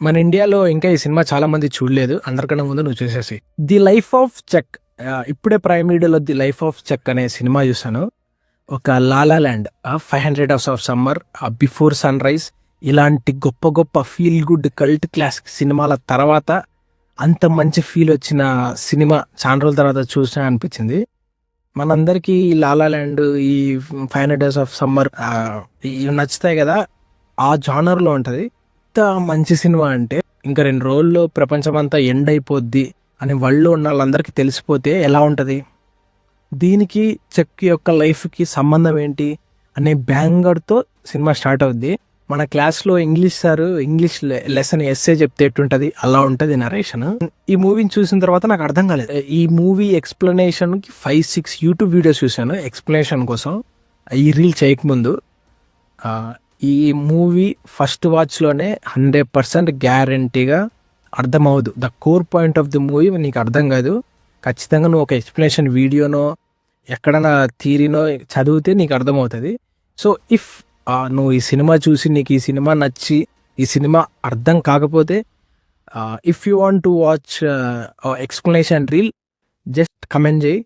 మన ఇండియాలో ఇంకా ఈ సినిమా చాలా మంది చూడలేదు. అందరికన్నా ముందు నువ్వు చూసేసేయి. 'ది లైఫ్ ఆఫ్ చెక్' ఇప్పుడే ప్రైమ్ వీడియోలో 'ది లైఫ్ ఆఫ్ చెక్' అనే సినిమా చూసాను. ఒక 'la la land', 500 Hours of Summer, 'before sunrise' ఇలాంటి గొప్ప గొప్ప ఫీల్ గుడ్ కల్ట్ క్లాసిక్ సినిమాల తర్వాత అంత మంచి ఫీల్ వచ్చిన సినిమా చాలా రోజుల తర్వాత చూసినా అనిపించింది. మనందరికీ ఈ 'లాలా ల్యాండ్', ఈ 500 Hours of Summer ఇవి నచ్చుతాయి కదా. ఆ జానర్‌లో ఉంటది. ఎంత మంచి సినిమా అంటే ఇంకా 2 రోజుల్లో ప్రపంచమంతా ఎండ్ అయిపోద్ది అని వరల్డ్‌లో ఉన్న వాళ్ళందరికీ తెలిసిపోతే ఎలా ఉంటది? దీనికి చెక్ యొక్క లైఫ్‌కి సంబంధం ఏంటి అనే బ్యాంగర్‌తో సినిమా స్టార్ట్ అవుద్ది. మన క్లాస్‌లో English sir English lesson essay చెప్తే ఎట్టుంటది అలా ఉంటది నరేషన్. ఈ మూవీని చూసిన తర్వాత నాకు అర్థం కాలేదు. ఈ మూవీ ఎక్స్‌ప్లనేషన్‌కి 5, 6 యూట్యూబ్ వీడియోస్ చూశాను ఎక్స్‌ప్లనేషన్ కోసం. ఈ రీల్ చేయకముందు. ఈ మూవీ ఫస్ట్ వాచ్‌లోనే 100% గ్యారంటీగా అర్థమవ్వదు. The core point of the movie నీకు అర్థం కాదు. ఖచ్చితంగా నువ్వు ఒక ఎక్స్‌ప్లనేషన్ వీడియోనో ఎక్కడైనా థియరీనో చదివితే నీకు అర్థమవుతుంది. సో ఇఫ్ నువ్వు ఈ సినిమా చూసి నీకు ఈ సినిమా నచ్చి ఈ సినిమా అర్థం కాకపోతే if you want to watch explanation reel just comment చేయి.